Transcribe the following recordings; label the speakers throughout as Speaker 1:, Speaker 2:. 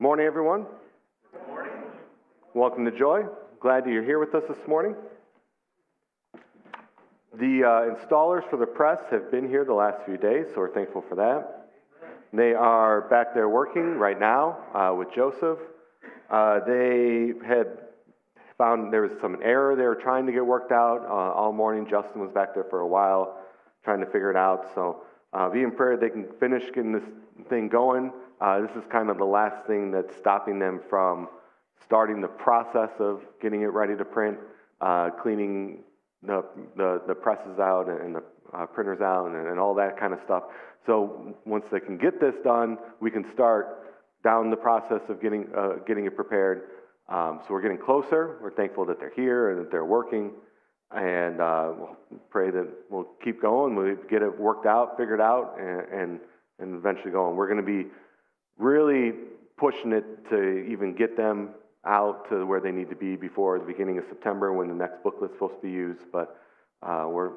Speaker 1: Morning, everyone.
Speaker 2: Good morning.
Speaker 1: Welcome to Joy. Glad that you're here with us this morning. The installers for the press have been here the last few days, so we're thankful for that. They are back there working right now with Joseph. They had found there was some error they were trying to get worked out all morning. Justin was back there for a while trying to figure it out. So be in prayer they can finish getting this thing going. This is kind of the last thing that's stopping them from starting the process of getting it ready to print, cleaning the presses out and the printers out and all that kind of stuff. So once they can get this done, we can start down the process of getting it prepared. So we're getting closer. We're thankful that they're here and that they're working. And we'll pray that we'll keep going. We'll get it worked out, figured out, and eventually going. We're going to be really pushing it to even get them out to where they need to be before the beginning of September when the next booklet's supposed to be used. But we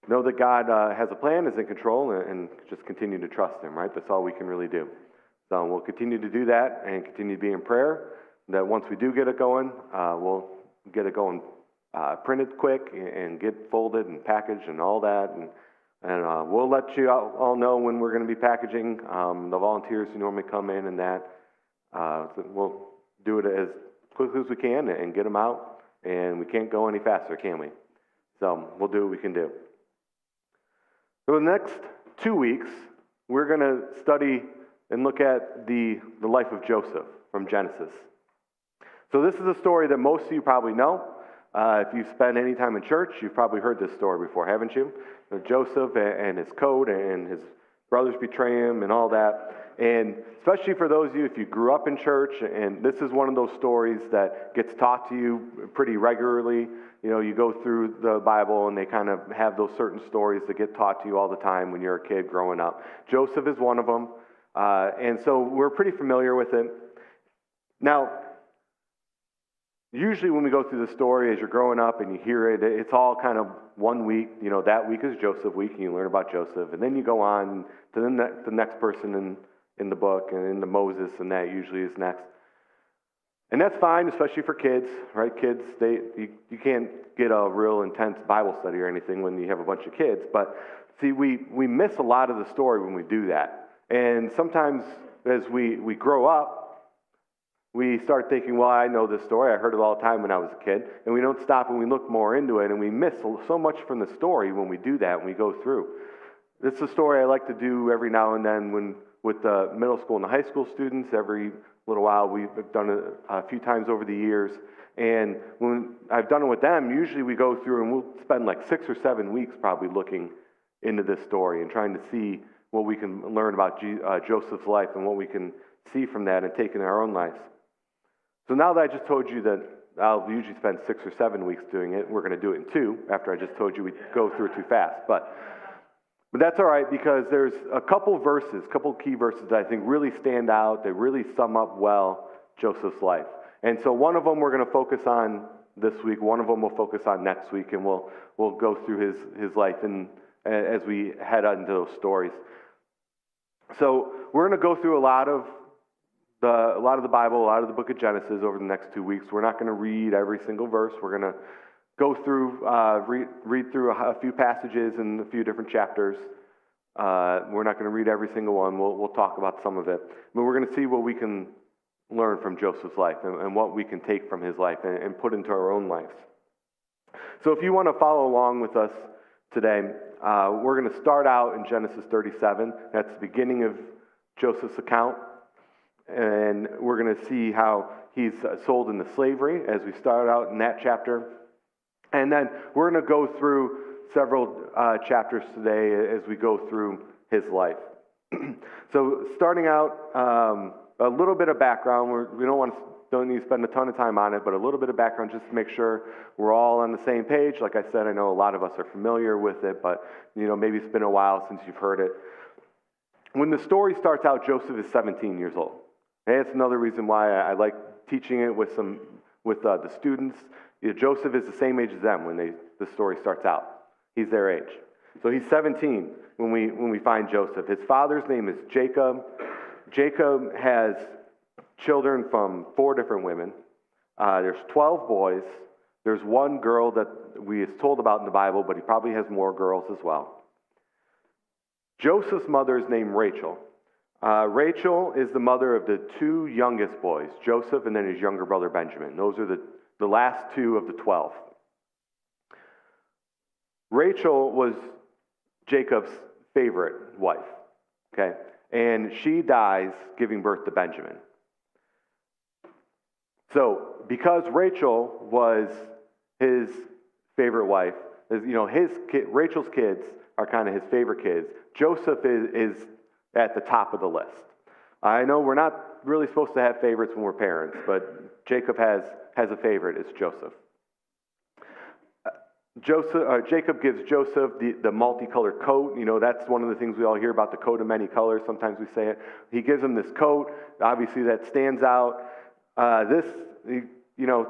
Speaker 1: know that God has a plan, is in control, and just continue to trust Him, right? That's all we can really do. So we'll continue to do that and continue to be in prayer that once we do get it going, we'll get it going printed quick and get folded and packaged and all that. And we'll let you all know when we're going to be packaging. The volunteers who normally come in and that. So we'll do it as quickly as we can and get them out. And we can't go any faster, can we? So we'll do what we can do. So the next 2 weeks, we're going to study and look at the life of Joseph from Genesis. So this is a story that most of you probably know. If you've spent any time in church, you've probably heard this story before, haven't you? Joseph and his coat and his brothers betray him and all that. And especially for those of you, if you grew up in church, and this is one of those stories that gets taught to you pretty regularly. You know, you go through the Bible and they kind of have those certain stories that get taught to you all the time when you're a kid growing up. Joseph is one of them. And so we're pretty familiar with it. Now, usually when we go through the story as you're growing up and you hear it, it's all kind of 1 week. You know, that week is Joseph week and you learn about Joseph. And then you go on to the next person in the book and into Moses, and that usually is next. And that's fine, especially for kids, right? Kids, you can't get a real intense Bible study or anything when you have a bunch of kids. But see, we miss a lot of the story when we do that. And sometimes as we grow up, we start thinking, well, I know this story. I heard it all the time when I was a kid. And we don't stop and we look more into it. And we miss so much from the story when we do that, when we go through. This is a story I like to do every now and then with the middle school and the high school students. Every little while, we've done it a few times over the years. And when I've done it with them, usually we go through and we'll spend like 6 or 7 weeks probably looking into this story and trying to see what we can learn about Joseph's life and what we can see from that and take in our own lives. So now that I just told you that I'll usually spend 6 or 7 weeks doing it, we're going to do it in 2 after I just told you we'd go through it too fast. But that's all right because there's a couple key verses that I think really stand out, that really sum up well Joseph's life. And so one of them we're going to focus on this week, one of them we'll focus on next week, and we'll go through his life and as we head into those stories. So we're going to go through a lot of the Bible, a lot of the book of Genesis over the next 2 weeks. We're not going to read every single verse. We're going to go through, read through a few passages and a few different chapters. We're not going to read every single one. We'll talk about some of it. But we're going to see what we can learn from Joseph's life and what we can take from his life and put into our own lives. So if you want to follow along with us today, we're going to start out in Genesis 37. That's the beginning of Joseph's account. And we're going to see how he's sold into slavery as we start out in that chapter. And then we're going to go through several chapters today as we go through his life. So starting out, a little bit of background. We don't need to spend a ton of time on it, but a little bit of background just to make sure we're all on the same page. Like I said, I know a lot of us are familiar with it, but maybe it's been a while since you've heard it. When the story starts out, Joseph is 17 years old. And that's another reason why I like teaching it with the students. Joseph is the same age as them when the story starts out. He's their age. So he's 17 when we find Joseph. His father's name is Jacob. Jacob has children from 4 different women. There's 12 boys. There's 1 girl that we is told about in the Bible, but he probably has more girls as well. Joseph's mother is named Rachel. Rachel is the mother of the 2 youngest boys, Joseph and then his younger brother Benjamin. Those are the last 2 of the 12. Rachel was Jacob's favorite wife, okay? And she dies giving birth to Benjamin. So, because Rachel was his favorite wife, Rachel's kids are kind of his favorite kids. Joseph is at the top of the list. I know we're not really supposed to have favorites when we're parents, but Jacob has a favorite. It's Joseph. Jacob gives Joseph the multicolored coat. That's one of the things we all hear about, the coat of many colors. Sometimes we say it. He gives him this coat. Obviously, that stands out.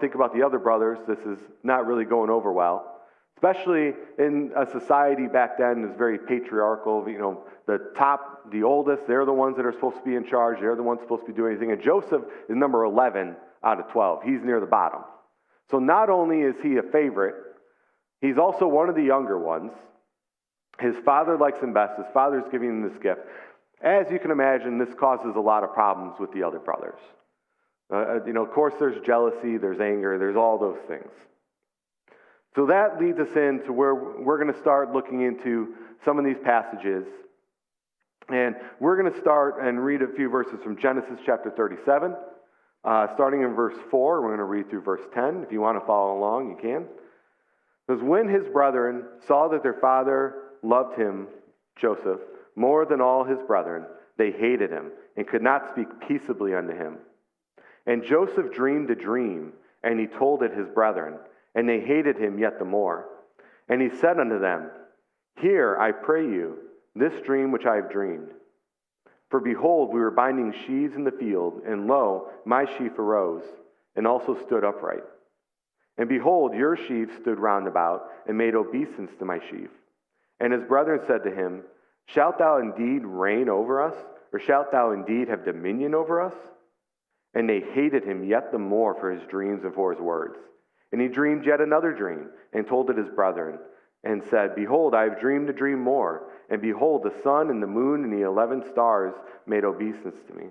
Speaker 1: Think about the other brothers. This is not really going over well, especially in a society back then that's very patriarchal. The oldest, they're the ones that are supposed to be in charge. They're the ones supposed to be doing anything. And Joseph is number 11 out of 12. He's near the bottom. So not only is he a favorite, he's also one of the younger ones. His father likes him best. His father's giving him this gift. As you can imagine, this causes a lot of problems with the other brothers. Of course, there's jealousy, there's anger, there's all those things. So that leads us into where we're going to start looking into some of these passages. And we're going to start and read a few verses from Genesis chapter 37. Starting in verse 4, we're going to read through verse 10. If you want to follow along, you can. It says, when his brethren saw that their father loved him, Joseph, more than all his brethren, they hated him and could not speak peaceably unto him. And Joseph dreamed a dream, and he told it his brethren, and they hated him yet the more. And he said unto them, hear, I pray you, this dream which I have dreamed. For behold, we were binding sheaves in the field, and lo, my sheaf arose, and also stood upright. And behold, your sheaf stood round about, and made obeisance to my sheaf. And his brethren said to him, shalt thou indeed reign over us, or shalt thou indeed have dominion over us? And they hated him yet the more for his dreams and for his words. And he dreamed yet another dream, and told it his brethren, and said, behold, I have dreamed a dream more. And behold, the sun and the moon and the 11 stars made obeisance to me.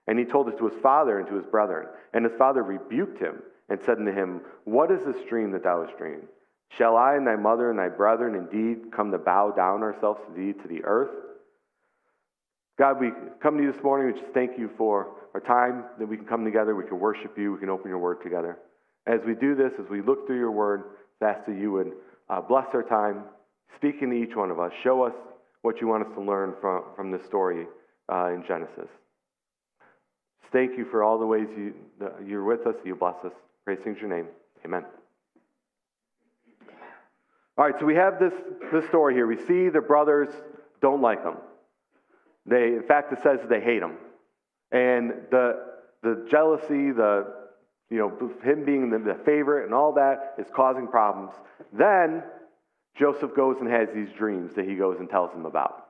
Speaker 1: And he told it to his father and to his brethren. And his father rebuked him, and said unto him, what is this dream that thou hast dreamed? Shall I and thy mother and thy brethren indeed come to bow down ourselves to thee to the earth? God, we come to you this morning. We just thank you for our time that we can come together. We can worship you. We can open your word together. As we do this, as we look through your word, I ask that you would bless our time, speaking to each one of us. Show us what you want us to learn from this story in Genesis. Thank you for all the ways you're with us, you bless us. Praise your name. Amen. All right, so we have this story here. We see the brothers don't like him. In fact, it says they hate him. And the jealousy, him being the favorite and all that is causing problems. Then Joseph goes and has these dreams that he goes and tells them about.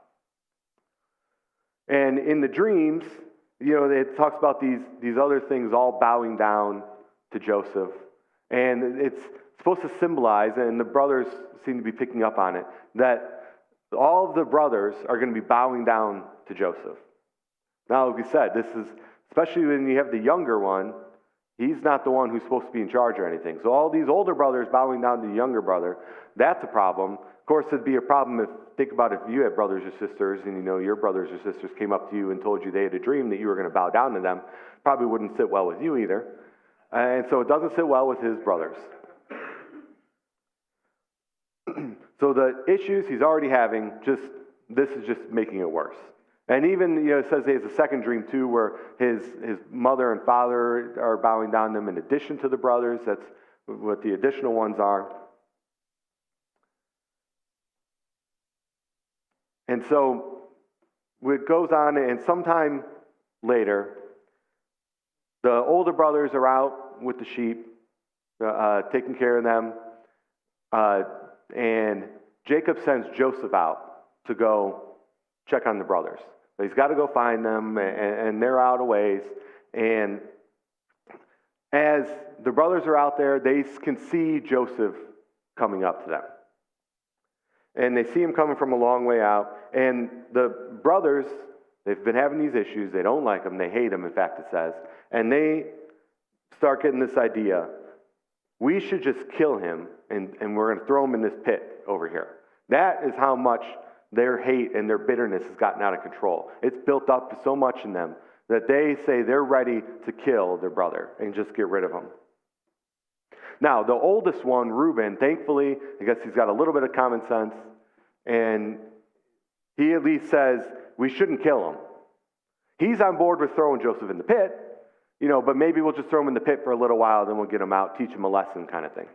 Speaker 1: And in the dreams, it talks about these other things all bowing down to Joseph. And it's supposed to symbolize, and the brothers seem to be picking up on it, that all of the brothers are going to be bowing down to Joseph. Now, like we said, this is, especially when you have the younger one, he's not the one who's supposed to be in charge or anything. So all these older brothers bowing down to the younger brother, that's a problem. Of course, it'd be a problem think about if you had brothers or sisters, and your brothers or sisters came up to you and told you they had a dream that you were going to bow down to them. Probably wouldn't sit well with you either. And so it doesn't sit well with his brothers. So the issues he's already having, this is just making it worse. And even, it says he has a second dream too, where his mother and father are bowing down to him in addition to the brothers. That's what the additional ones are. And so it goes on, and sometime later, the older brothers are out with the sheep, taking care of them, and Jacob sends Joseph out to go check on the brothers. He's got to go find them, and they're out a ways, and as the brothers are out there, they can see Joseph coming up to them. And they see him coming from a long way out. And the brothers, they've been having these issues. They don't like him. They hate him, in fact, it says. And they start getting this idea. We should just kill him, and we're going to throw him in this pit over here. That is how much their hate and their bitterness has gotten out of control. It's built up so much in them that they say they're ready to kill their brother and just get rid of him. Now, the oldest one, Reuben, thankfully, I guess he's got a little bit of common sense, and he at least says, we shouldn't kill him. He's on board with throwing Joseph in the pit, but maybe we'll just throw him in the pit for a little while, then we'll get him out, teach him a lesson kind of thing.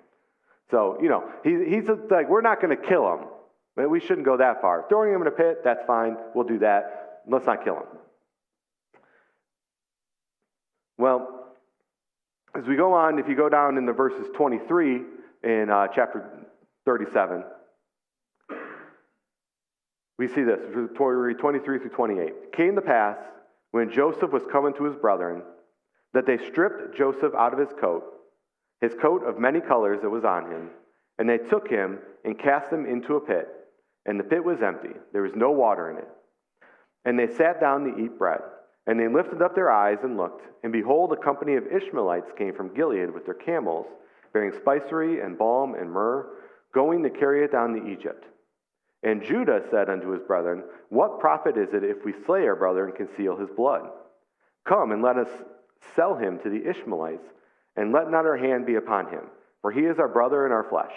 Speaker 1: So, he's like, we're not going to kill him. But we shouldn't go that far. Throwing him in a pit, that's fine. We'll do that. Let's not kill him. Well, as we go on, if you go down into verses 23 in chapter 37, we see this, 23 through 28. It came to pass, when Joseph was coming to his brethren, that they stripped Joseph out of his coat of many colors that was on him, and they took him and cast him into a pit. And the pit was empty. There was no water in it. And they sat down to eat bread. And they lifted up their eyes and looked. And behold, a company of Ishmaelites came from Gilead with their camels, bearing spicery and balm and myrrh, going to carry it down to Egypt. And Judah said unto his brethren, what profit is it if we slay our brother and conceal his blood? Come and let us sell him to the Ishmaelites, and let not our hand be upon him, for he is our brother and our flesh.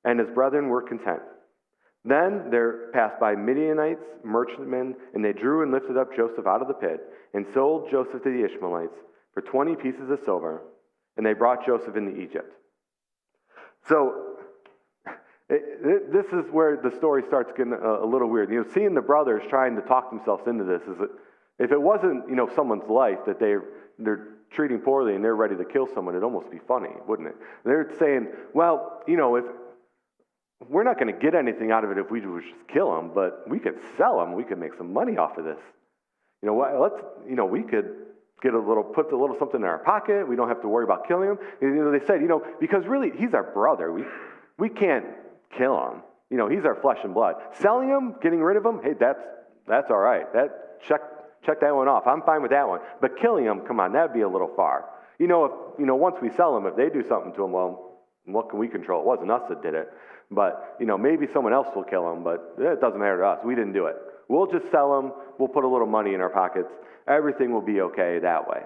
Speaker 1: And his brethren were content. Then there passed by Midianites, merchantmen, and they drew and lifted up Joseph out of the pit, and sold Joseph to the Ishmaelites for 20 pieces of silver, and they brought Joseph into Egypt. So, this is where the story starts getting a little weird. Seeing the brothers trying to talk themselves into this, is that if it wasn't, someone's life that they're treating poorly and they're ready to kill someone, it'd almost be funny, wouldn't it? They're saying, well, if we're not going to get anything out of it if we just kill him, but we could sell him. We could make some money off of this. We could get put a little something in our pocket. We don't have to worry about killing him. And, they said, because really he's our brother. We can't kill him. He's our flesh and blood. Selling him, getting rid of him, hey, that's all right. Check that one off. I'm fine with that one. But killing him, come on, that'd be a little far. Once we sell him, if they do something to him, well, what can we control? It wasn't us that did it. But, maybe someone else will kill him, but it doesn't matter to us. We didn't do it. We'll just sell him. We'll put a little money in our pockets. Everything will be okay that way.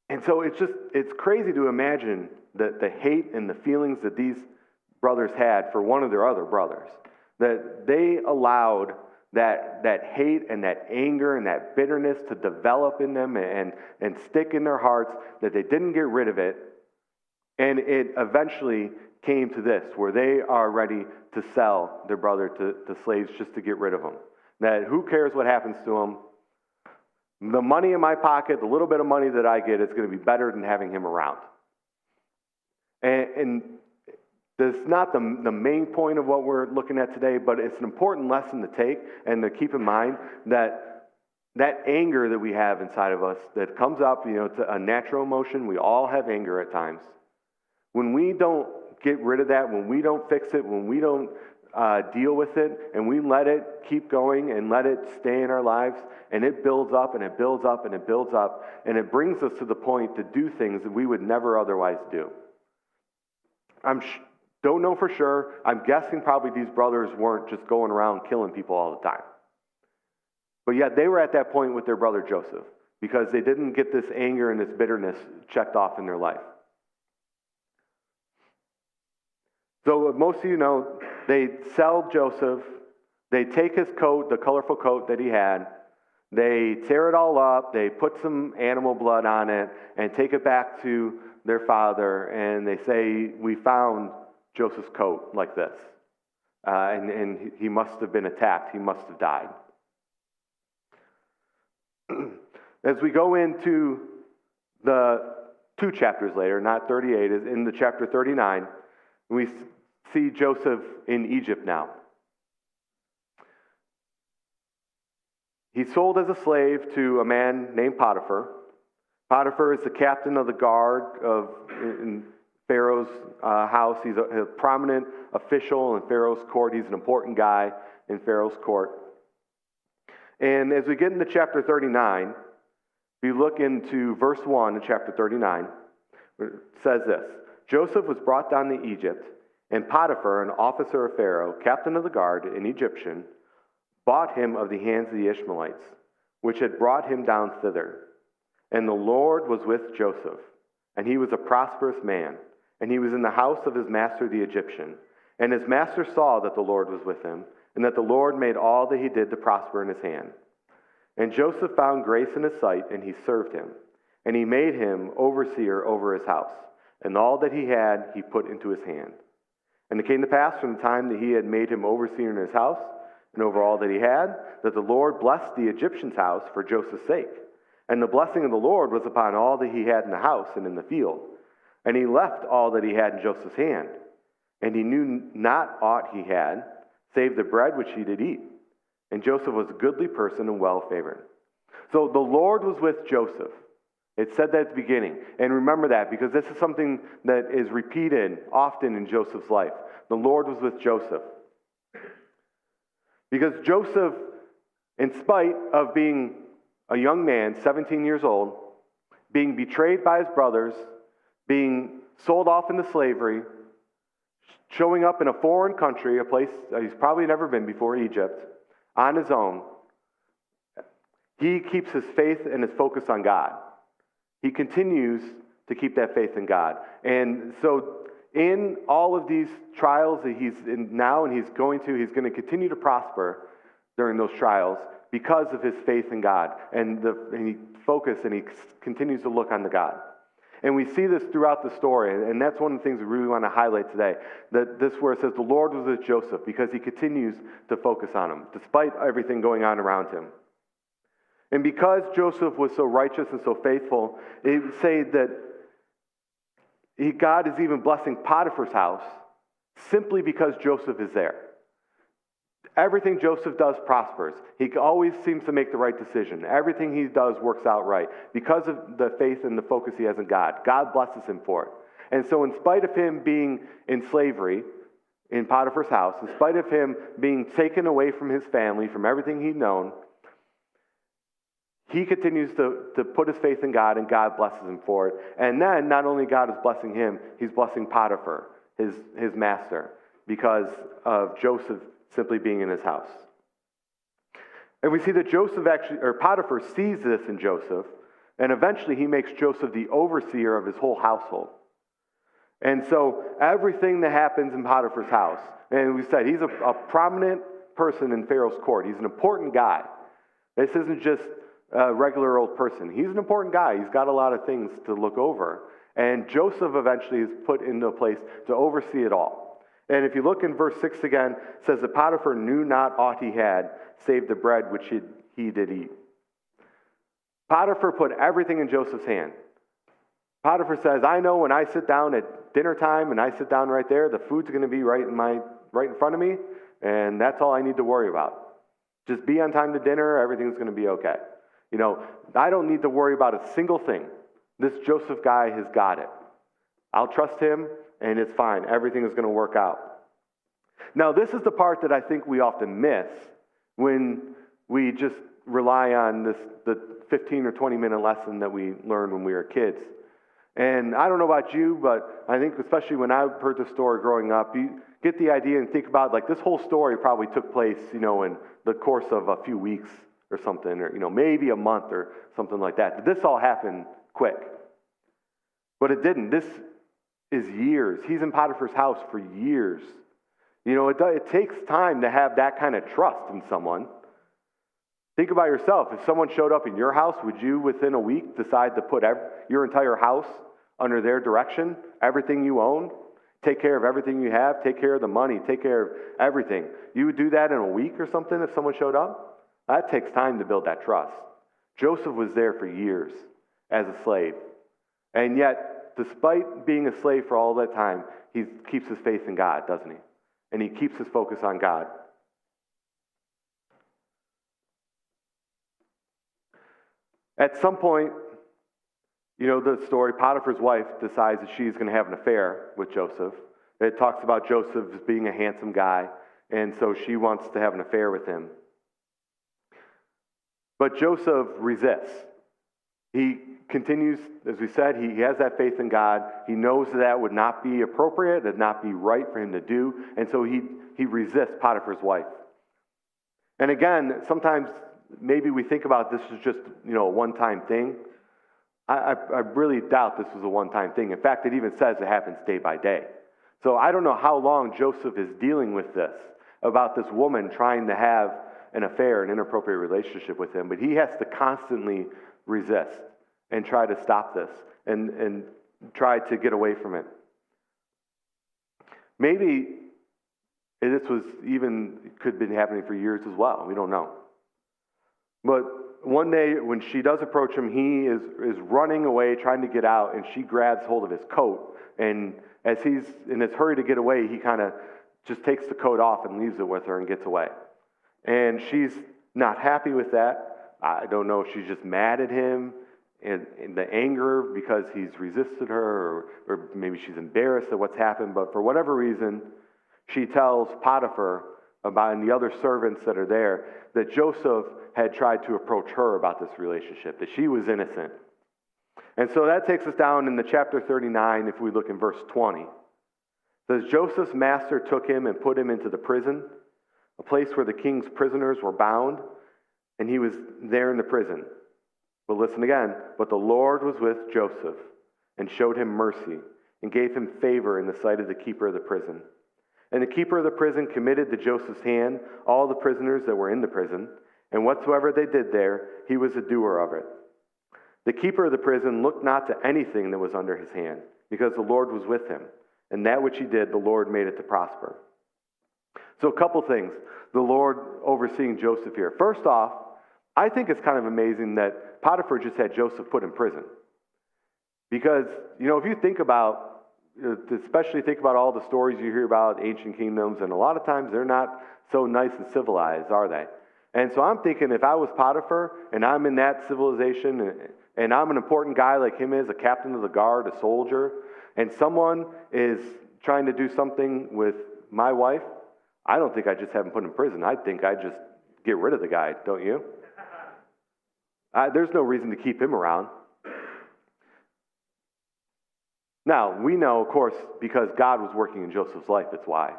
Speaker 1: And so it's crazy to imagine the hate and the feelings that these brothers had for one of their other brothers. That they allowed that hate and that anger and that bitterness to develop in them and stick in their hearts, that they didn't get rid of it. And it eventually came to this, where they are ready to sell their brother to slaves just to get rid of him. That who cares what happens to him? The money in my pocket, the little bit of money that I get, is going to be better than having him around. And that's not the main point of what we're looking at today, but it's an important lesson to take and to keep in mind that anger that we have inside of us that comes up, it's a natural emotion. We all have anger at times. When we don't get rid of that, when we don't fix it, when we don't deal with it, and we let it keep going and let it stay in our lives, and it builds up and it builds up and it builds up, and it brings us to the point to do things that we would never otherwise do. Don't know for sure. I'm guessing probably these brothers weren't just going around killing people all the time. But yet they were at that point with their brother Joseph because they didn't get this anger and this bitterness checked off in their life. So most of you know, they sell Joseph, they take his coat, the colorful coat that he had, they tear it all up, they put some animal blood on it, and take it back to their father, and they say, we found Joseph's coat like this, and he must have been attacked, he must have died. As we go into the 2 chapters later, not 38, is in the chapter 39, we see Joseph in Egypt now. He's sold as a slave to a man named Potiphar, Potiphar is the captain of the guard in Pharaoh's house. He's a prominent official in Pharaoh's court. He's an important guy in Pharaoh's court. And as we get into chapter 39, we look into verse 1 of chapter 39. It says this: Joseph was brought down to Egypt, and Potiphar, an officer of Pharaoh, captain of the guard, an Egyptian, bought him of the hands of the Ishmaelites, which had brought him down thither. And the Lord was with Joseph, and he was a prosperous man, and he was in the house of his master the Egyptian. And his master saw that the Lord was with him, and that the Lord made all that he did to prosper in his hand. And Joseph found grace in his sight, and he served him. And he made him overseer over his house, and all that he had he put into his hand. And it came to pass from the time that he had made him overseer in his house, and over all that he had, that the Lord blessed the Egyptian's house for Joseph's sake. And the blessing of the Lord was upon all that he had in the house and in the field. And he left all that he had in Joseph's hand. And he knew not aught he had, save the bread which he did eat. And Joseph was a goodly person and well favored. So the Lord was with Joseph. It said that at the beginning. And remember that, because this is something that is repeated often in Joseph's life. The Lord was with Joseph. Because Joseph, in spite of being a young man, 17 years old, being betrayed by his brothers, being sold off into slavery, showing up in a foreign country, a place he's probably never been before, Egypt, on his own, he keeps his faith and his focus on God. He continues to keep that faith in God. And so in all of these trials that he's in now, and he's going to continue to prosper during those trials because of his faith in God. And he focuses and he continues to look on the God. And we see this throughout the story, and that's one of the things we really want to highlight today. That this where it says the Lord was with Joseph, because he continues to focus on him, despite everything going on around him. And because Joseph was so righteous and so faithful, it would say that God is even blessing Potiphar's house simply because Joseph is there. Everything Joseph does prospers. He always seems to make the right decision. Everything he does works out right because of the faith and the focus he has in God. God blesses him for it. And so in spite of him being in slavery in Potiphar's house, in spite of him being taken away from his family, from everything he'd known, he continues to put his faith in God, and God blesses him for it. And then not only God is blessing him, he's blessing Potiphar, his master, because of Joseph simply being in his house. And we see that Potiphar sees this in Joseph, and eventually he makes Joseph the overseer of his whole household. And so everything that happens in Potiphar's house, and we said he's a prominent person in Pharaoh's court. He's an important guy. This isn't just a regular old person. He's an important guy. He's got a lot of things to look over. And Joseph eventually is put into a place to oversee it all. And if you look in verse 6 again, it says that Potiphar knew not aught he had, save the bread which he did eat. Potiphar put everything in Joseph's hand. Potiphar says, I know when I sit down at dinner time and I sit down right there, the food's going to be right in front of me, and that's all I need to worry about. Just be on time to dinner, everything's going to be okay. I don't need to worry about a single thing. This Joseph guy has got it. I'll trust him, and it's fine. Everything is going to work out. Now, this is the part that I think we often miss when we just rely on the 15 or 20-minute lesson that we learned when we were kids. And I don't know about you, but I think especially when I heard the story growing up, you get the idea and think about, like, this whole story probably took place, in the course of a few weeks or something, or, maybe a month or something like that. This all happened quick. But it didn't. This is years. He's in Potiphar's house for years. It takes time to have that kind of trust in someone. Think about yourself. If someone showed up in your house, would you, within a week, decide to put your entire house under their direction? Everything you own? Take care of everything you have? Take care of the money? Take care of everything? You would do that in a week or something if someone showed up? That takes time to build that trust. Joseph was there for years as a slave. And yet, despite being a slave for all that time, he keeps his faith in God, doesn't he? And he keeps his focus on God. At some point, You know the story, Potiphar's wife decides that she's going to have an affair with Joseph. It talks about Joseph as being a handsome guy, and so she wants to have an affair with him. But Joseph resists. He continues, as we said, he has that faith in God. He knows that would not be appropriate, that would not be right for him to do, and so he resists Potiphar's wife. And again, sometimes maybe we think about this as just, a one-time thing. I really doubt this was a one-time thing. In fact, it even says it happens day by day. So I don't know how long Joseph is dealing with this, about this woman trying to have an affair, an inappropriate relationship with him, but he has to constantly resist and try to stop this and try to get away from it. Maybe this could have been happening for years as well. We don't know. But one day when she does approach him, he is running away, trying to get out, and she grabs hold of his coat. And as he's in his hurry to get away, he kind of just takes the coat off and leaves it with her and gets away. And she's not happy with that. I don't know if she's just mad at him and the anger because he's resisted her, or maybe she's embarrassed at what's happened. But for whatever reason, she tells Potiphar and the other servants that are there that Joseph had tried to approach her about this relationship, that she was innocent. And so that takes us down into chapter 39, if we look in verse 20. It says, Joseph's master took him and put him into the prison, a place where the king's prisoners were bound, and he was there in the prison. But listen again, but the Lord was with Joseph and showed him mercy and gave him favor in the sight of the keeper of the prison. And the keeper of the prison committed to Joseph's hand all the prisoners that were in the prison, and whatsoever they did there, he was a doer of it. The keeper of the prison looked not to anything that was under his hand, because the Lord was with him, and that which he did, the Lord made it to prosper. So a couple things, the Lord overseeing Joseph here. First off, I think it's kind of amazing that Potiphar just had Joseph put in prison. Because, if you think about, especially think about all the stories you hear about ancient kingdoms, and a lot of times they're not so nice and civilized, are they? And so I'm thinking, if I was Potiphar, and I'm in that civilization, and I'm an important guy like him is, a captain of the guard, a soldier, and someone is trying to do something with my wife, I don't think I just have him put in prison. I think I just get rid of the guy, don't you? There's no reason to keep him around. Now, we know, of course, because God was working in Joseph's life, that's why.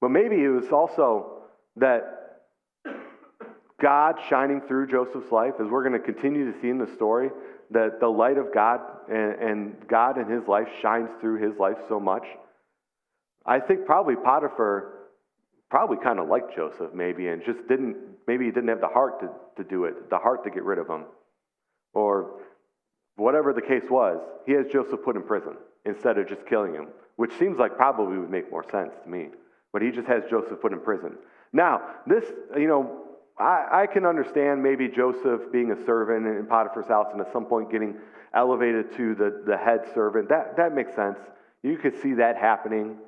Speaker 1: But maybe it was also that God shining through Joseph's life, as we're going to continue to see in the story, that the light of God and God in his life shines through his life so much. I think probably Potiphar kind of liked Joseph maybe, and just maybe he didn't have the heart to do it, the heart to get rid of him. Or whatever the case was, he has Joseph put in prison instead of just killing him, which seems like probably would make more sense to me. But he just has Joseph put in prison. Now, this, I can understand maybe Joseph being a servant in Potiphar's house and at some point getting elevated to the head servant. That makes sense. You could see that happening.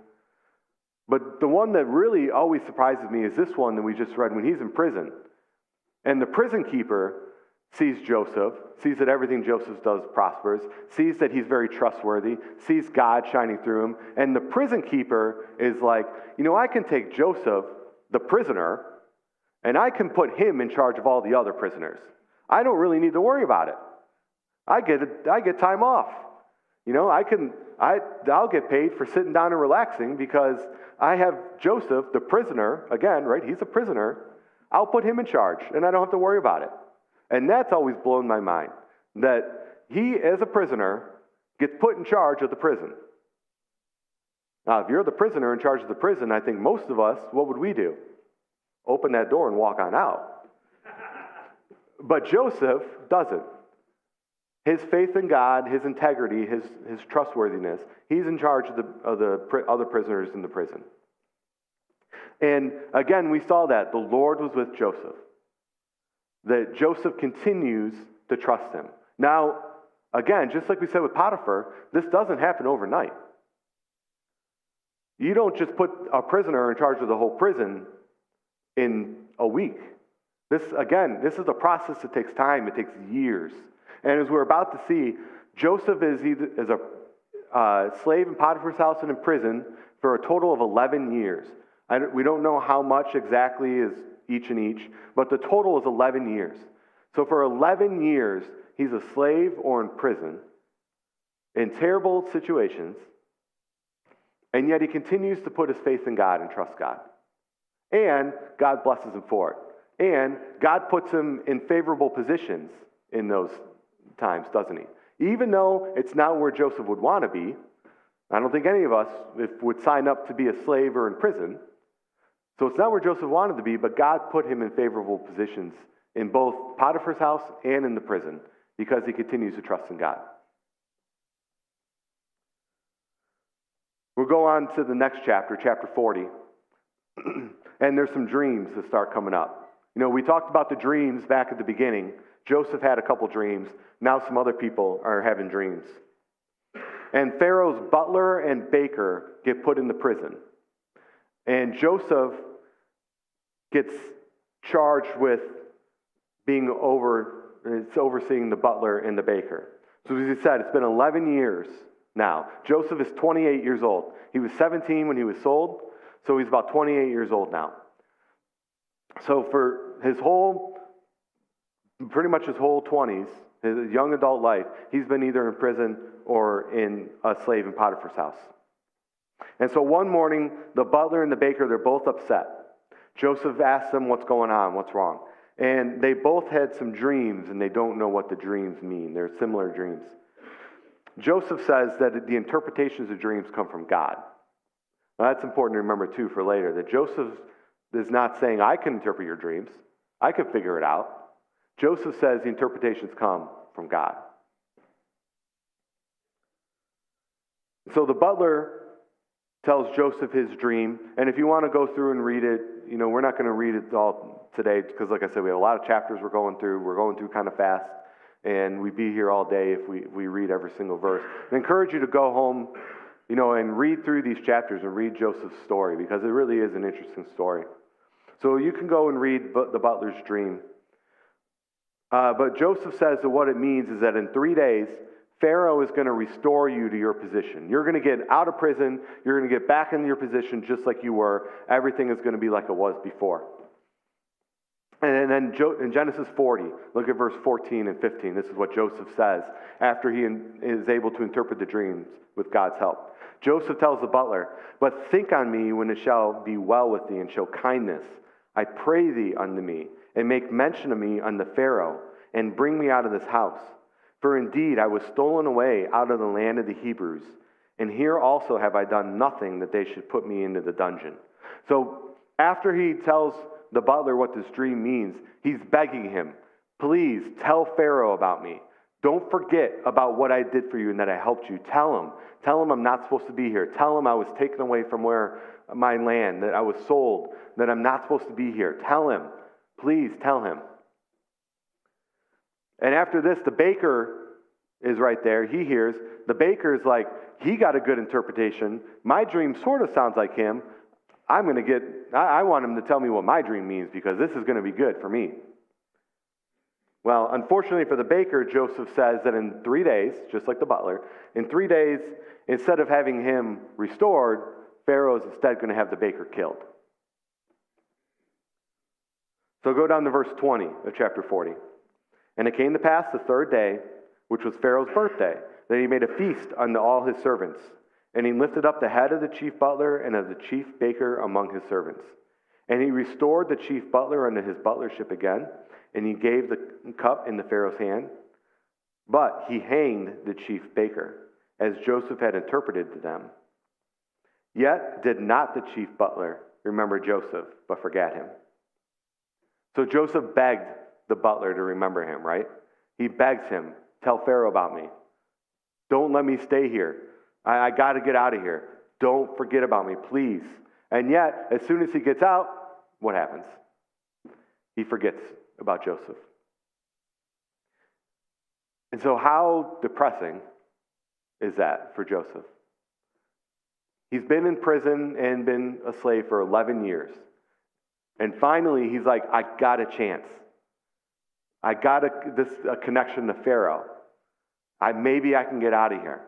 Speaker 1: But the one that really always surprises me is this one that we just read when he's in prison. And the prison keeper sees Joseph, sees that everything Joseph does prospers, sees that he's very trustworthy, sees God shining through him. And the prison keeper is like, I can take Joseph, the prisoner, and I can put him in charge of all the other prisoners. I don't really need to worry about it. I get time off. I'll get paid for sitting down and relaxing because I have Joseph, the prisoner, again, right? He's a prisoner. I'll put him in charge, and I don't have to worry about it. And that's always blown my mind, that he, as a prisoner, gets put in charge of the prison. Now, if you're the prisoner in charge of the prison, I think most of us, what would we do? Open that door and walk on out. But Joseph doesn't. His faith in God, his integrity, his trustworthiness, he's in charge of the other prisoners in the prison. And again, we saw that the Lord was with Joseph. That Joseph continues to trust him. Now, again, just like we said with Potiphar, this doesn't happen overnight. You don't just put a prisoner in charge of the whole prison in a week. This is a process that takes time. It takes years. And as we're about to see, Joseph is a slave in Potiphar's house and in prison for a total of 11 years. We don't know how much exactly is each and each, but the total is 11 years. So for 11 years, he's a slave or in prison in terrible situations, and yet he continues to put his faith in God and trust God. And God blesses him for it. And God puts him in favorable positions in those times, doesn't he? Even though it's not where Joseph would want to be, I don't think any of us would sign up to be a slave or in prison. So it's not where Joseph wanted to be, but God put him in favorable positions in both Potiphar's house and in the prison because he continues to trust in God. We'll go on to the next chapter, chapter 40. And there's some dreams that start coming up. You know, we talked about the dreams back at the beginning. Joseph had a couple dreams. Now some other people are having dreams. And Pharaoh's butler and baker get put in the prison. And Joseph gets charged with overseeing the butler and the baker. So as he said, it's been 11 years now. Joseph is 28 years old. He was 17 when he was sold, so he's about 28 years old now. So for pretty much his whole 20s, his young adult life, he's been either in prison or in a slave in Potiphar's house. And so one morning, the butler and the baker, they're both upset. Joseph asks them what's going on, what's wrong. And they both had some dreams, and they don't know what the dreams mean. They're similar dreams. Joseph says that the interpretations of dreams come from God. Now, that's important to remember, too, for later, that Joseph is not saying, I can interpret your dreams. I can figure it out. Joseph says the interpretations come from God. So the butler tells Joseph his dream, and if you want to go through and read it, you know, we're not going to read it all today because, like I said, we have a lot of chapters we're going through. We're going through kind of fast, and we'd be here all day if we read every single verse. I encourage you to go home, you know, and read through these chapters and read Joseph's story because it really is an interesting story. So you can go and read the butler's dream. But Joseph says that what it means is that in 3 days, Pharaoh is going to restore you to your position. You're going to get out of prison. You're going to get back into your position just like you were. Everything is going to be like it was before. And then in Genesis 40, look at verse 14 and 15. This is what Joseph says after he is able to interpret the dreams with God's help. Joseph tells the butler, "But think on me when it shall be well with thee, and show kindness. I pray thee unto me, and make mention of me unto Pharaoh, and bring me out of this house. For indeed I was stolen away out of the land of the Hebrews, and here also have I done nothing that they should put me into the dungeon." So after he tells the butler what this dream means, he's begging him, "Please tell Pharaoh about me. Don't forget about what I did for you and that I helped you. Tell him I'm not supposed to be here. Tell him I was taken away from my land, that I was sold, that I'm not supposed to be here. Tell him. Please tell him." And after this, the baker is right there. He hears. The baker is like, he got a good interpretation. My dream sort of sounds like him. I want him to tell me what my dream means because this is going to be good for me. Well, unfortunately for the baker, Joseph says that in 3 days, just like the butler, in 3 days, instead of having him restored, Pharaoh is instead going to have the baker killed. So go down to verse 20 of chapter 40. "And it came to pass the 3rd day, which was Pharaoh's birthday, that he made a feast unto all his servants. And he lifted up the head of the chief butler and of the chief baker among his servants. And he restored the chief butler unto his butlership again, and he gave the cup into Pharaoh's hand. But he hanged the chief baker, as Joseph had interpreted to them. Yet did not the chief butler remember Joseph, but forgot him." So Joseph begged the butler to remember him, right? He begs him, "Tell Pharaoh about me. Don't let me stay here. I got to get out of here. Don't forget about me, please." And yet, as soon as he gets out, what happens? He forgets about Joseph. And so how depressing is that for Joseph? He's been in prison and been a slave for 11 years. And finally, he's like, I got a chance. I got a connection to Pharaoh. Maybe I can get out of here.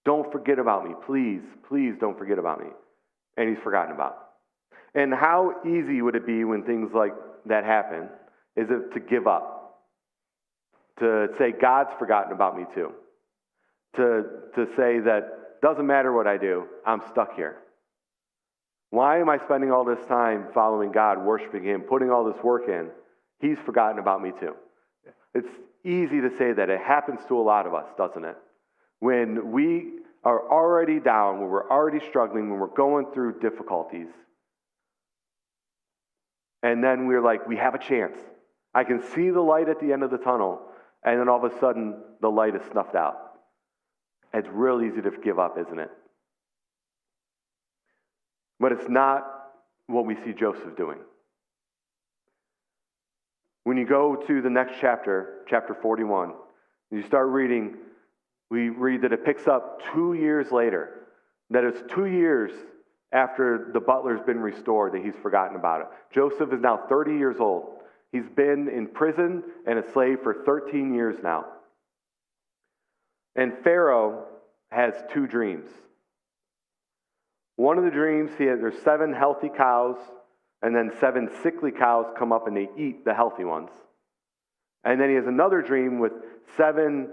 Speaker 1: Don't forget about me. Please, please don't forget about me. And he's forgotten about. And how easy would it be when things like that happen? Is it to give up? To say, God's forgotten about me too. To say that doesn't matter what I do, I'm stuck here. Why am I spending all this time following God, worshiping Him, putting all this work in? He's forgotten about me too. It's easy to say that. It happens to a lot of us, doesn't it? When we are already down, when we're already struggling, when we're going through difficulties, and then we're like, we have a chance. I can see the light at the end of the tunnel, and then all of a sudden, the light is snuffed out. It's real easy to give up, isn't it? But it's not what we see Joseph doing. When you go to the next chapter, chapter 41, and you start reading, we read that it picks up 2 years later. That it's 2 years after the butler's been restored that he's forgotten about it. Joseph is now 30 years old. He's been in prison and a slave for 13 years now. And Pharaoh has 2 dreams. One of the dreams, there's 7 healthy cows, and then 7 sickly cows come up and they eat the healthy ones. And then he has another dream with 7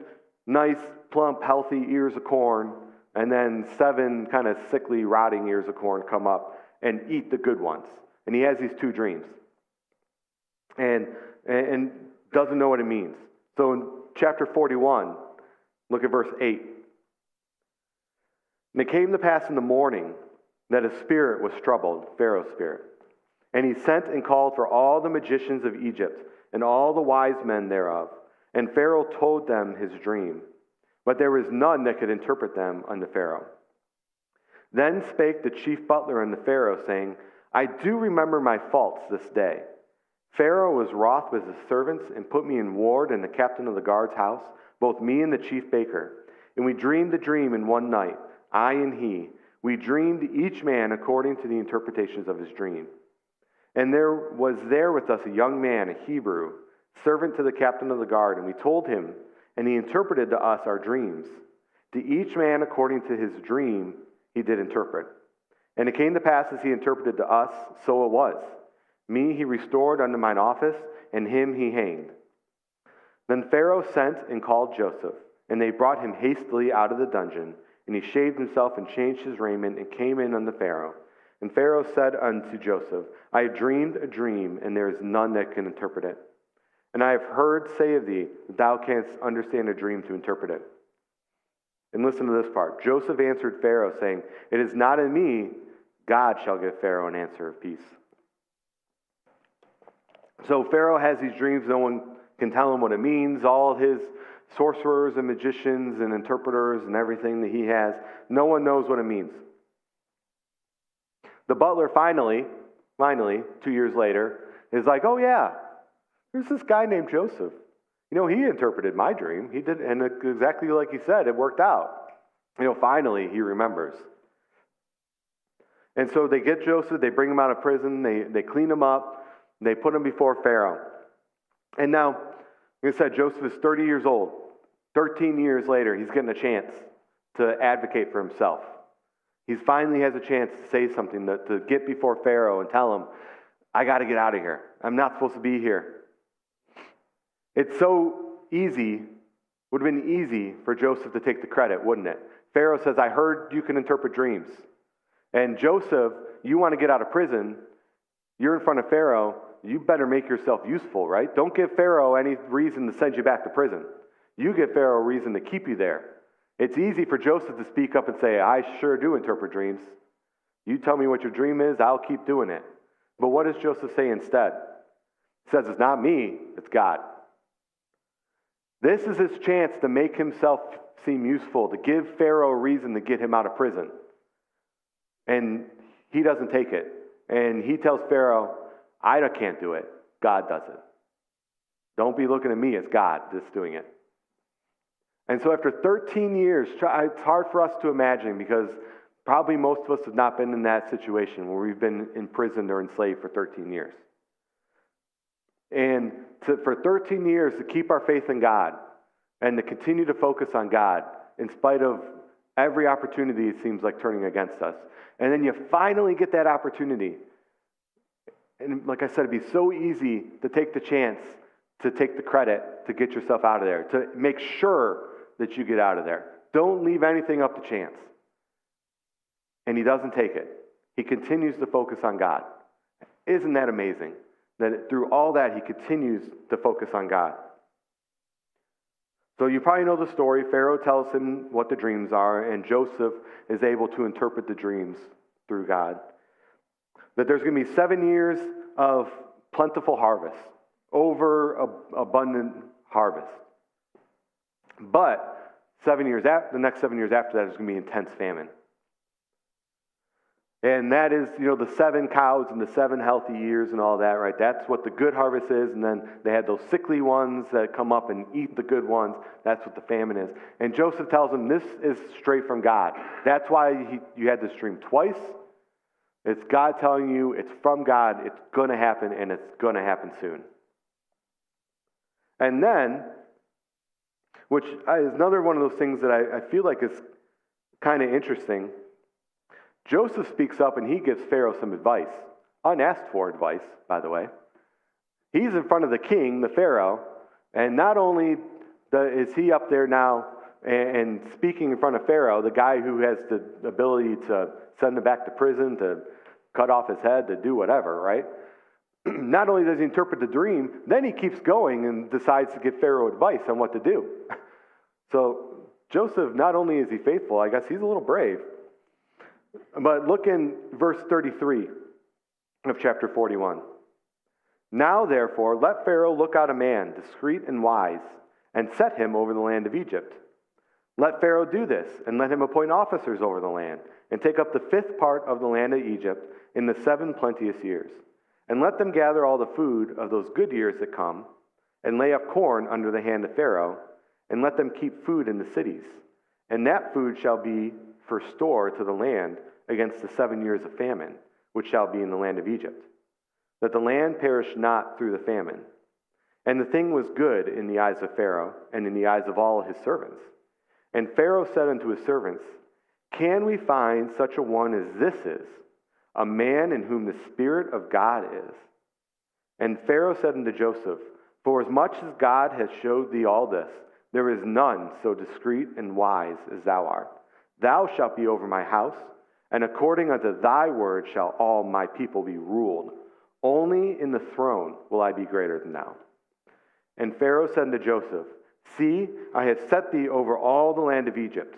Speaker 1: nice, plump, healthy ears of corn, and then 7 kind of sickly, rotting ears of corn come up and eat the good ones. And he has these 2 dreams. And doesn't know what it means. So in chapter 41, look at verse 8. And it came to pass in the morning that his spirit was troubled, Pharaoh's spirit. And he sent and called for all the magicians of Egypt and all the wise men thereof. And Pharaoh told them his dream. But there was none that could interpret them unto Pharaoh. Then spake the chief butler unto Pharaoh, saying, I do remember my faults this day. Pharaoh was wroth with his servants, and put me in ward in the captain of the guard's house, both me and the chief baker. And we dreamed the dream in one night, I and he. We dreamed each man according to the interpretations of his dream. And there was there with us a young man, a Hebrew, servant to the captain of the guard, and we told him, and he interpreted to us our dreams. To each man according to his dream he did interpret. And it came to pass as he interpreted to us, so it was. Me he restored unto mine office, and him he hanged. Then Pharaoh sent and called Joseph, and they brought him hastily out of the dungeon, and he shaved himself and changed his raiment, and came in unto Pharaoh. And Pharaoh said unto Joseph, I have dreamed a dream, and there is none that can interpret it. And I have heard say of thee, that thou canst understand a dream to interpret it. And listen to this part. Joseph answered Pharaoh, saying, It is not in me, God shall give Pharaoh an answer of peace. So Pharaoh has these dreams, no one can tell him what it means. All his sorcerers and magicians and interpreters and everything that he has, no one knows what it means. The butler finally, 2 years later, is like, oh yeah, there's this guy named Joseph. You know, he interpreted my dream. He did, and exactly like he said, it worked out. You know, finally he remembers. And so they get Joseph, they bring him out of prison, they clean him up, they put him before Pharaoh. And now, like I said, Joseph is 30 years old. 13 years later, he's getting a chance to advocate for himself. He finally has a chance to say something, to get before Pharaoh and tell him, I got to get out of here. I'm not supposed to be here. It's so easy, would have been easy for Joseph to take the credit, wouldn't it? Pharaoh says, I heard you can interpret dreams. And Joseph, you want to get out of prison, you're in front of Pharaoh, you better make yourself useful, right? Don't give Pharaoh any reason to send you back to prison. You give Pharaoh a reason to keep you there. It's easy for Joseph to speak up and say, I sure do interpret dreams. You tell me what your dream is, I'll keep doing it. But what does Joseph say instead? He says, it's not me, it's God. This is his chance to make himself seem useful, to give Pharaoh a reason to get him out of prison. And he doesn't take it. And he tells Pharaoh, I can't do it. God does it. Don't be looking at me, it's God that's doing it. And so after 13 years, it's hard for us to imagine because probably most of us have not been in that situation where we've been imprisoned or enslaved for 13 years. And for 13 years to keep our faith in God and to continue to focus on God in spite of every opportunity it seems like turning against us. And then you finally get that opportunity. And like I said, it'd be so easy to take the chance, to take the credit, to get yourself out of there, to make sure that you get out of there. Don't leave anything up to chance. And he doesn't take it. He continues to focus on God. Isn't that amazing? That through all that, he continues to focus on God. So you probably know the story. Pharaoh tells him what the dreams are, and Joseph is able to interpret the dreams through God. That there's going to be 7 years of plentiful harvest, abundant harvest. But the next 7 years after that, there's going to be intense famine. And that is, the 7 cows and the 7 healthy years and all that, right? That's what the good harvest is. And then they had those sickly ones that come up and eat the good ones. That's what the famine is. And Joseph tells him this is straight from God. That's why you had this dream twice. It's God telling you it's from God. It's going to happen, and it's going to happen soon. And then, which is another one of those things that I feel like is kind of interesting, Joseph speaks up and he gives Pharaoh some advice. Unasked for advice, by the way. He's in front of the king, the Pharaoh, and not only is he up there now and speaking in front of Pharaoh, the guy who has the ability to send him back to prison, to cut off his head, to do whatever, right? Not only does he interpret the dream, then he keeps going and decides to give Pharaoh advice on what to do. So Joseph, not only is he faithful, I guess he's a little brave. But look in verse 33 of chapter 41. Now, therefore, let Pharaoh look out a man, discreet and wise, and set him over the land of Egypt. Let Pharaoh do this, and let him appoint officers over the land, and take up the 5th part of the land of Egypt in the 7 plenteous years. And let them gather all the food of those good years that come, and lay up corn under the hand of Pharaoh, and let them keep food in the cities. And that food shall be for store to the land against the 7 years of famine, which shall be in the land of Egypt, that the land perish not through the famine. And the thing was good in the eyes of Pharaoh, and in the eyes of all his servants. And Pharaoh said unto his servants, Can we find such a one as this is, a man in whom the Spirit of God is? And Pharaoh said unto Joseph, For as much as God has showed thee all this, there is none so discreet and wise as thou art. Thou shalt be over my house, and according unto thy word shall all my people be ruled. Only in the throne will I be greater than thou. And Pharaoh said unto Joseph, See, I have set thee over all the land of Egypt.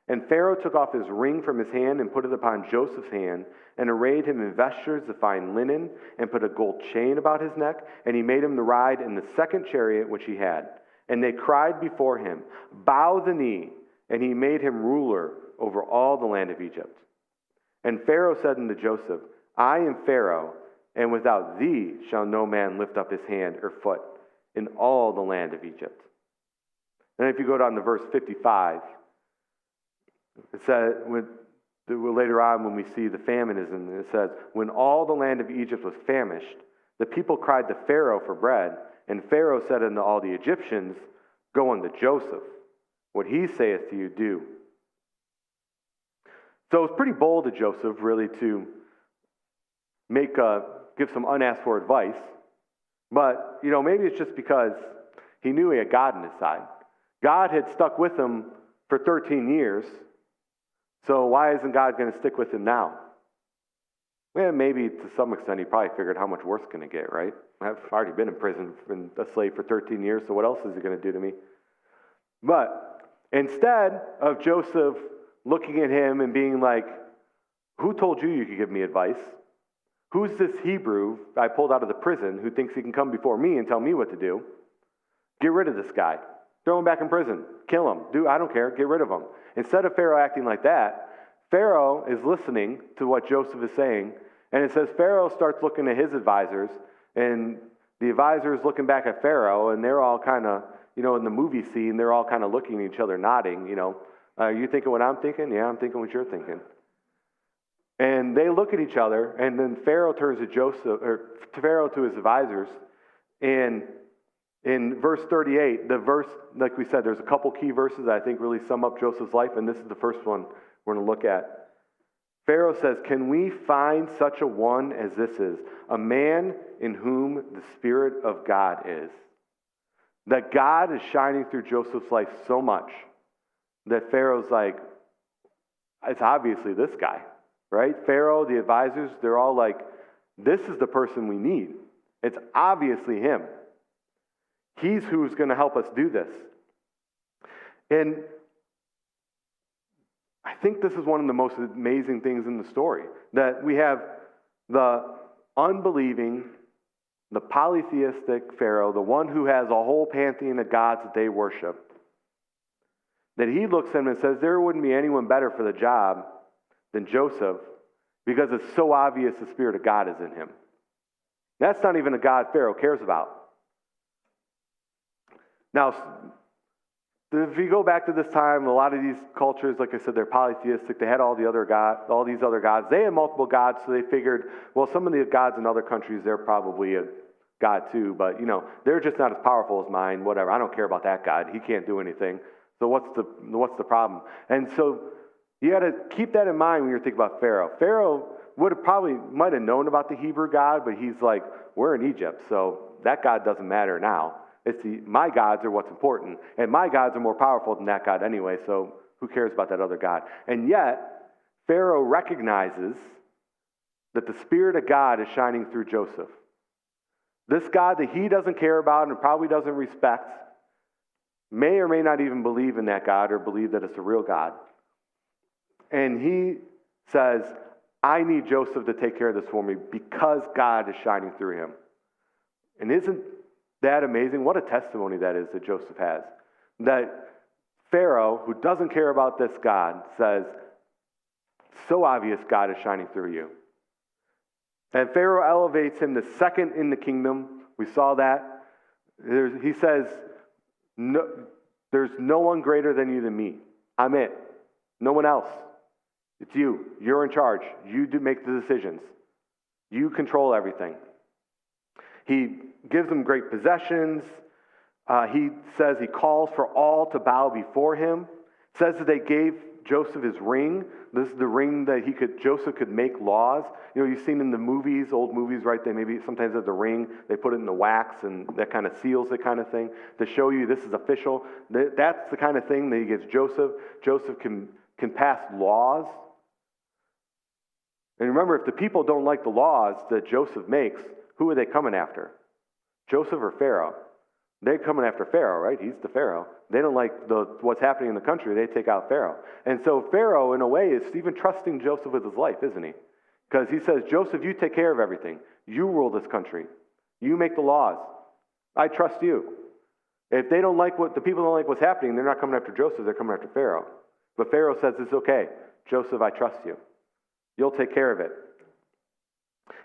Speaker 1: And Pharaoh took off his ring from his hand and put it upon Joseph's hand, and arrayed him in vestures of fine linen, and put a gold chain about his neck, and he made him to ride in the 2nd chariot which he had. And they cried before him, Bow the knee, and he made him ruler over all the land of Egypt. And Pharaoh said unto Joseph, I am Pharaoh, and without thee shall no man lift up his hand or foot in all the land of Egypt. And if you go down to verse 55, it says, later on when we see the famine is in, it says, When all the land of Egypt was famished, the people cried to Pharaoh for bread, and Pharaoh said unto all the Egyptians, Go unto Joseph, what he saith to you do. So it's pretty bold of Joseph, really, to give some unasked for advice. But, maybe it's just because he knew he had God on his side. God had stuck with him for 13 years, so why isn't God going to stick with him now? Well, maybe to some extent he probably figured how much worse can it get, right? I've already been in prison and a slave for 13 years, so what else is he going to do to me? But instead of Joseph looking at him and being like, Who told you could give me advice? Who's this Hebrew I pulled out of the prison who thinks he can come before me and tell me what to do? Get rid of this guy. Throw him back in prison. Kill him. I don't care. Get rid of him. Instead of Pharaoh acting like that, Pharaoh is listening to what Joseph is saying, and it says Pharaoh starts looking at his advisors, and the advisors looking back at Pharaoh, and they're all kind of, in the movie scene, they're all kind of looking at each other, nodding, Are you thinking what I'm thinking? Yeah, I'm thinking what you're thinking. And they look at each other, and then Pharaoh turns to Pharaoh to his advisors, and In verse 38, the verse, like we said, there's a couple key verses that I think really sum up Joseph's life, and this is the first one we're going to look at. Pharaoh says, "Can we find such a one as this is, a man in whom the Spirit of God is?" That God is shining through Joseph's life so much that Pharaoh's like, it's obviously this guy, right? Pharaoh, the advisors, they're all like, this is the person we need. It's obviously him. He's who's going to help us do this. And I think this is one of the most amazing things in the story, that we have the unbelieving, the polytheistic Pharaoh, the one who has a whole pantheon of gods that they worship, that he looks at him and says, there wouldn't be anyone better for the job than Joseph, because it's so obvious the Spirit of God is in him. That's not even a God Pharaoh cares about. Now, if you go back to this time, a lot of these cultures, like I said, they're polytheistic. They had all these other gods. They had multiple gods, so they figured, well, some of the gods in other countries, they're probably a god too, but they're just not as powerful as mine. Whatever. I don't care about that God. He can't do anything. So what's the problem? And so you got to keep that in mind when you're thinking about Pharaoh. Pharaoh might have known about the Hebrew God, but he's like, we're in Egypt, so that God doesn't matter now. My gods are what's important, and my gods are more powerful than that God anyway, so who cares about that other God? And yet, Pharaoh recognizes that the Spirit of God is shining through Joseph. This God that he doesn't care about and probably doesn't respect, may or may not even believe in that God or believe that it's a real God. And he says, I need Joseph to take care of this for me because God is shining through him. And isn't that amazing? What a testimony that is that Joseph has. That Pharaoh, who doesn't care about this God, says, so obvious God is shining through you. And Pharaoh elevates him to second in the kingdom. We saw that. He says, no, there's no one greater than you than me. I'm it. No one else. It's you. You're in charge. You do make the decisions. You control everything. He gives them great possessions. He says he calls for all to bow before him. Says that they gave Joseph his ring. This is the ring that Joseph could make laws. You've seen in the movies, old movies, right? They maybe sometimes have the ring. They put it in the wax, and that kind of seals it, kind of thing, to show you this is official. That's the kind of thing that he gives Joseph. Joseph can pass laws. And remember, if the people don't like the laws that Joseph makes, who are they coming after? Joseph or Pharaoh? They're coming after Pharaoh, right? He's the Pharaoh. They don't like what's happening in the country. They take out Pharaoh. And so Pharaoh, in a way, is even trusting Joseph with his life, isn't he? Because he says, Joseph, you take care of everything. You rule this country. You make the laws. I trust you. If they don't like the people don't like what's happening, they're not coming after Joseph. They're coming after Pharaoh. But Pharaoh says, it's okay. Joseph, I trust you. You'll take care of it.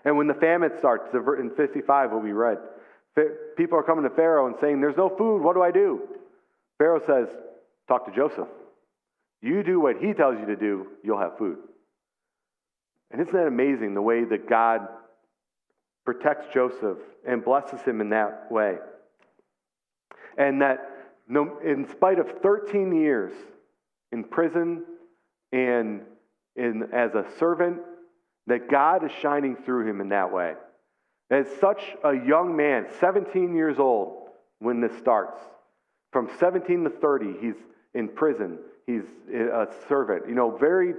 Speaker 1: And when the famine starts, in 55, what we read, people are coming to Pharaoh and saying, there's no food, what do I do? Pharaoh says, talk to Joseph. You do what he tells you to do, you'll have food. And isn't that amazing, the way that God protects Joseph and blesses him in that way? And that in spite of 13 years in prison and as a servant, that God is shining through him in that way. As such a young man, 17 years old when this starts. From 17 to 30, he's in prison. He's a servant. Very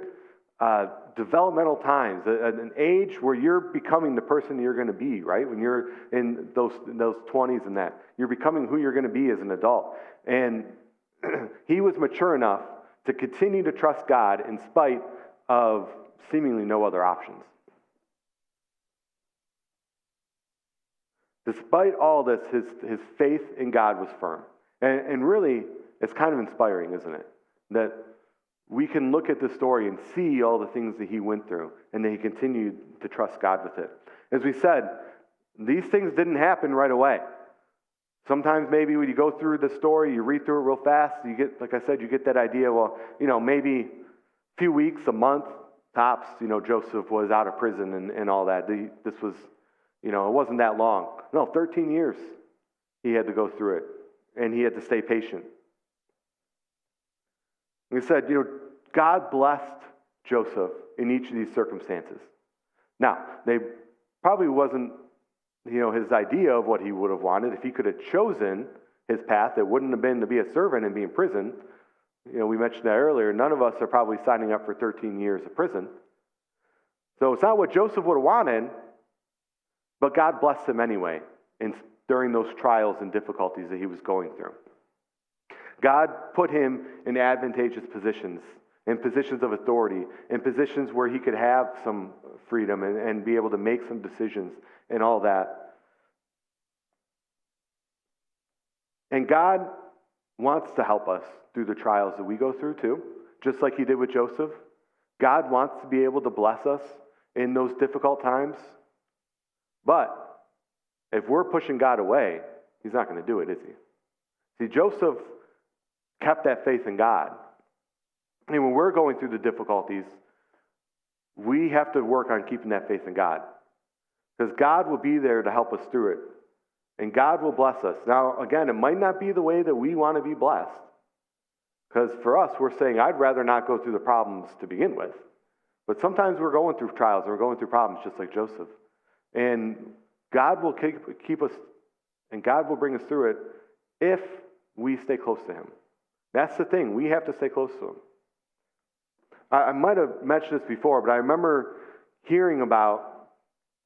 Speaker 1: developmental times, an age where you're becoming the person you're going to be, right? When you're in those 20s and that. You're becoming who you're going to be as an adult. And he was mature enough to continue to trust God in spite of seemingly no other options. Despite all this, his faith in God was firm. And really, it's kind of inspiring, isn't it? That we can look at this story and see all the things that he went through, and that he continued to trust God with it. As we said, these things didn't happen right away. Sometimes maybe when you go through the story, you read through it real fast, you get, like I said, you get that idea, well, maybe a few weeks, a month, tops, Joseph was out of prison and all that. This was, it wasn't that long. No, 13 years. he had to go through it, and he had to stay patient. He said, God blessed Joseph in each of these circumstances. Now, they probably wasn't, his idea of what he would have wanted. If he could have chosen his path, it wouldn't have been to be a servant and be in prison. We mentioned that earlier. None of us are probably signing up for 13 years of prison. So it's not what Joseph would have wanted, but God blessed him anyway during those trials and difficulties that he was going through. God put him in advantageous positions, in positions of authority, in positions where he could have some freedom and be able to make some decisions and all that. And God wants to help us through the trials that we go through too, just like he did with Joseph. God wants to be able to bless us in those difficult times. But if we're pushing God away, he's not going to do it, is he? See, Joseph kept that faith in God. And when we're going through the difficulties, we have to work on keeping that faith in God. Because God will be there to help us through it. And God will bless us. Now, again, it might not be the way that we want to be blessed. Because for us, we're saying, I'd rather not go through the problems to begin with. But sometimes we're going through trials and we're going through problems just like Joseph. And God will keep us, and God will bring us through it if we stay close to him. That's the thing. We have to stay close to him. I might have mentioned this before, but I remember hearing about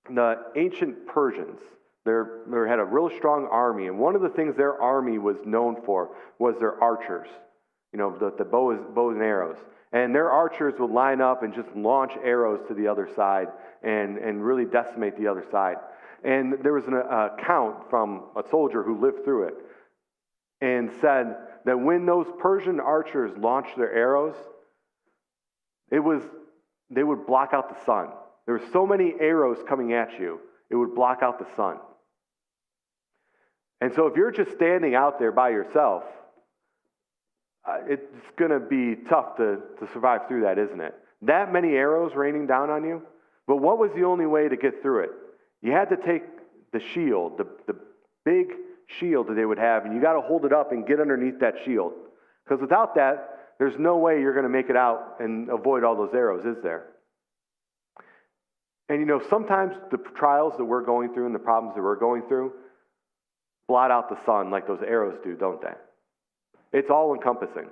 Speaker 1: the ancient Persians. They had a real strong army, and one of the things their army was known for was their archers. The bows and arrows. And their archers would line up and just launch arrows to the other side and really decimate the other side. And there was an account from a soldier who lived through it and said that when those Persian archers launched their arrows, they would block out the sun. There were so many arrows coming at you, it would block out the sun. And so if you're just standing out there by yourself, it's going to be tough to survive through that, isn't it? That many arrows raining down on you. But what was the only way to get through it? You had to take the shield, the big shield that they would have, and you got to hold it up and get underneath that shield. Because without that, there's no way you're going to make it out and avoid all those arrows, is there? And sometimes the trials that we're going through and the problems that we're going through blot out the sun like those arrows do, don't they? It's all encompassing.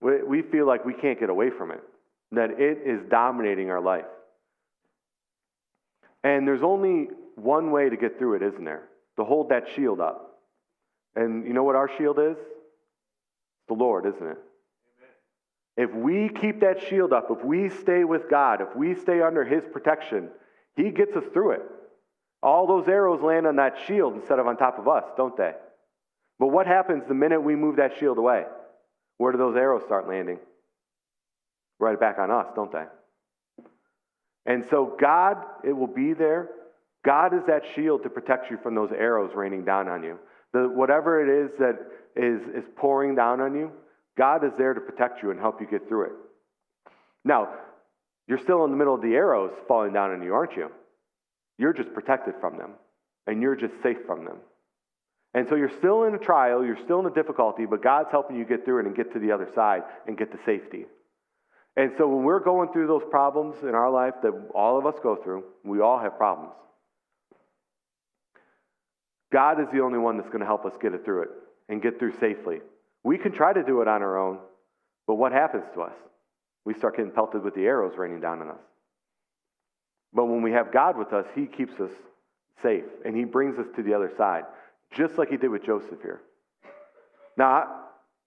Speaker 1: We feel like we can't get away from it, that it is dominating our life. And there's only one way to get through it, isn't there? To hold that shield up. And you know what our shield is? The Lord, isn't it? Amen. If we keep that shield up, if we stay with God, if we stay under his protection, he gets us through it. All those arrows land on that shield instead of on top of us, don't they? But what happens the minute we move that shield away? Where do those arrows start landing? Right back on us, don't they? And so God, it will be there. God is that shield to protect you from those arrows raining down on you. Whatever it is that is pouring down on you, God is there to protect you and help you get through it. Now, you're still in the middle of the arrows falling down on you, aren't you? You're just protected from them, and you're just safe from them. And so you're still in a trial, you're still in a difficulty, but God's helping you get through it and get to the other side and get to safety. And so when we're going through those problems in our life that all of us go through, we all have problems. God is the only one that's going to help us get it through it and get through safely. We can try to do it on our own, but what happens to us? We start getting pelted with the arrows raining down on us. But when we have God with us, he keeps us safe, and he brings us to the other side, just like he did with Joseph here. Now,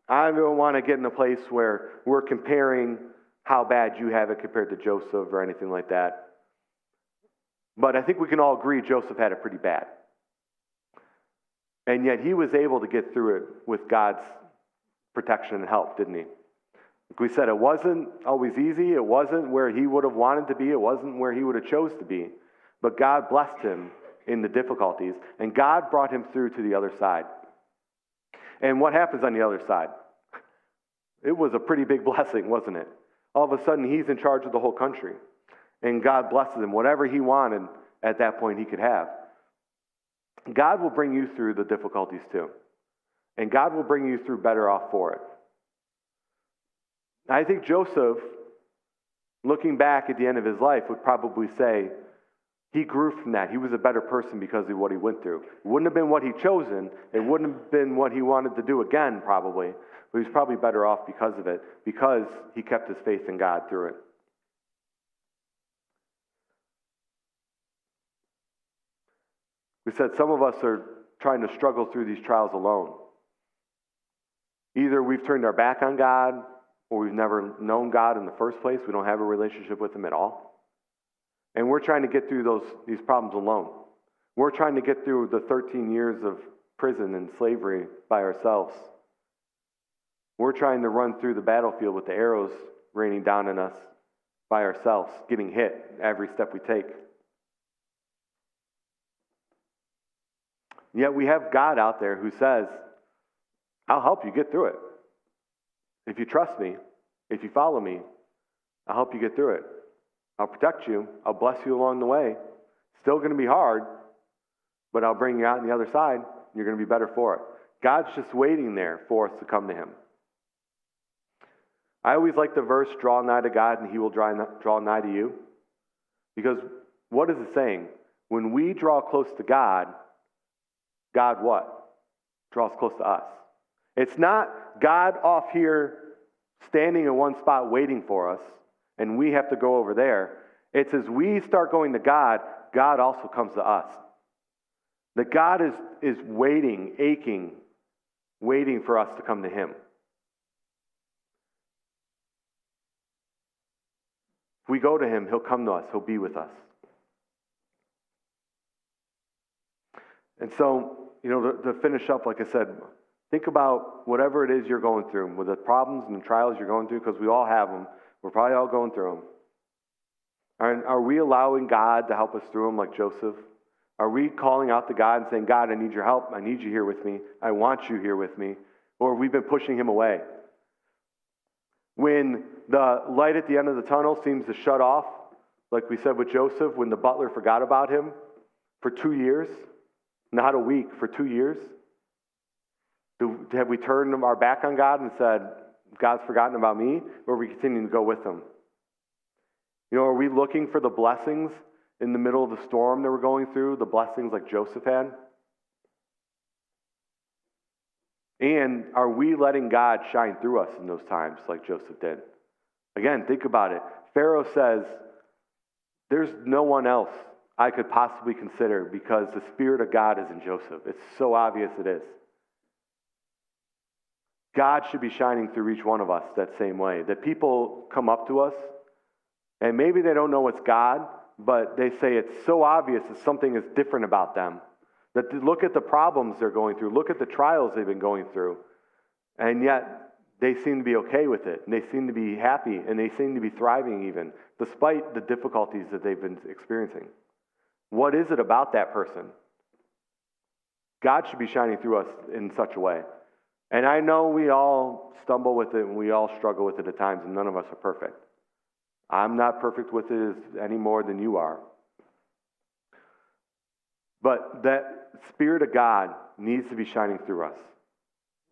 Speaker 1: I don't want to get in a place where we're comparing how bad you have it compared to Joseph or anything like that. But I think we can all agree Joseph had it pretty bad. And yet he was able to get through it with God's protection and help, didn't he? Like we said, it wasn't always easy. It wasn't where he would have wanted to be. It wasn't where he would have chose to be. But God blessed him in the difficulties, and God brought him through to the other side. And what happens on the other side? It was a pretty big blessing, wasn't it? All of a sudden, he's in charge of the whole country. And God blesses him. Whatever he wanted at that point, he could have. God will bring you through the difficulties too. And God will bring you through better off for it. I think Joseph, looking back at the end of his life, would probably say he grew from that. He was a better person because of what he went through. It wouldn't have been what he chosen. It wouldn't have been what he wanted to do again, probably. But he was probably better off because of it, because he kept his faith in God through it. We said some of us are trying to struggle through these trials alone. Either we've turned our back on God, or we've never known God in the first place. We don't have a relationship with Him at all. And we're trying to get through these problems alone. We're trying to get through the 13 years of prison and slavery by ourselves. We're trying to run through the battlefield with the arrows raining down on us by ourselves, getting hit every step we take. Yet we have God out there who says, I'll help you get through it. If you trust me, if you follow me, I'll help you get through it. I'll protect you. I'll bless you along the way. Still going to be hard, but I'll bring you out on the other side. You're going to be better for it. God's just waiting there for us to come to Him. I always like the verse, draw nigh to God and He will draw nigh to you. Because what is it saying? When we draw close to God, God what? Draws close to us. It's not God off here standing in one spot waiting for us, and we have to go over there. It's as we start going to God, God also comes to us. That God is waiting, aching, waiting for us to come to Him. If we go to Him, He'll come to us. He'll be with us. And so, to finish up, like I said, think about whatever it is you're going through, with the problems and the trials you're going through, because we all have them. We're probably all going through them. Are we allowing God to help us through them like Joseph? Are we calling out to God and saying, God, I need your help. I need you here with me. I want you here with me. Or have we been pushing Him away? When the light at the end of the tunnel seems to shut off, like we said with Joseph, when the butler forgot about him for 2 years, not a week, for 2 years, have we turned our back on God and said, God's forgotten about me, or are we continuing to go with Him? Are we looking for the blessings in the middle of the storm that we're going through, the blessings like Joseph had? And are we letting God shine through us in those times like Joseph did? Again, think about it. Pharaoh says, there's no one else I could possibly consider because the Spirit of God is in Joseph. It's so obvious it is. God should be shining through each one of us that same way. That people come up to us, and maybe they don't know it's God, but they say it's so obvious that something is different about them. That look at the problems they're going through, look at the trials they've been going through, and yet they seem to be okay with it, and they seem to be happy, and they seem to be thriving even, despite the difficulties that they've been experiencing. What is it about that person? God should be shining through us in such a way. And I know we all stumble with it and we all struggle with it at times, and none of us are perfect. I'm not perfect with it any more than you are. But that Spirit of God needs to be shining through us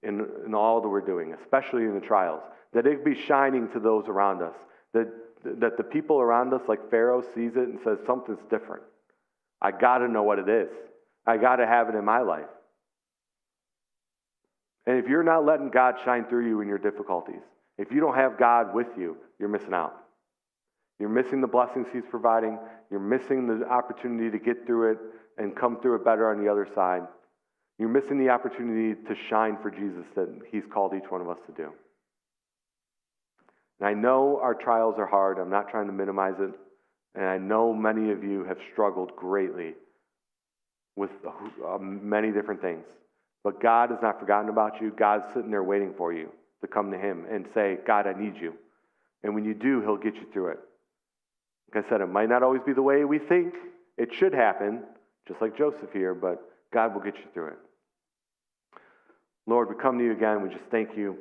Speaker 1: in all that we're doing, especially in the trials. That it be shining to those around us. That the people around us, like Pharaoh, sees it and says, something's different. I got to know what it is. I got to have it in my life. And if you're not letting God shine through you in your difficulties, if you don't have God with you, you're missing out. You're missing the blessings He's providing. You're missing the opportunity to get through it and come through it better on the other side. You're missing the opportunity to shine for Jesus that He's called each one of us to do. And I know our trials are hard. I'm not trying to minimize it. And I know many of you have struggled greatly with many different things. But God has not forgotten about you. God's sitting there waiting for you to come to Him and say, God, I need you. And when you do, He'll get you through it. Like I said, it might not always be the way we think it should happen, just like Joseph here, but God will get you through it. Lord, we come to you again. We just thank you